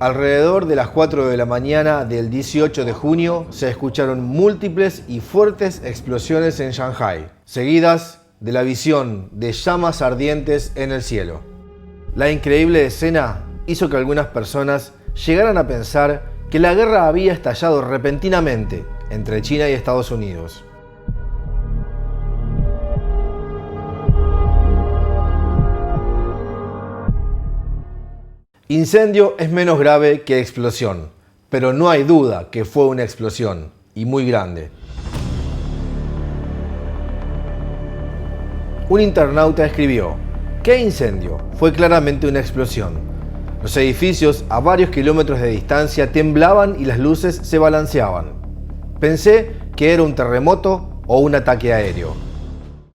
Alrededor de las 4 de la mañana del 18 de junio se escucharon múltiples y fuertes explosiones en Shanghái, seguidas de la visión de llamas ardientes en el cielo. La increíble escena hizo que algunas personas llegaran a pensar que la guerra había estallado repentinamente entre China y Estados Unidos. Incendio es menos grave que explosión, pero no hay duda que fue una explosión, y muy grande. Un internauta escribió: ¿qué incendio? Fue claramente una explosión. Los edificios a varios kilómetros de distancia temblaban y las luces se balanceaban. Pensé que era un terremoto o un ataque aéreo.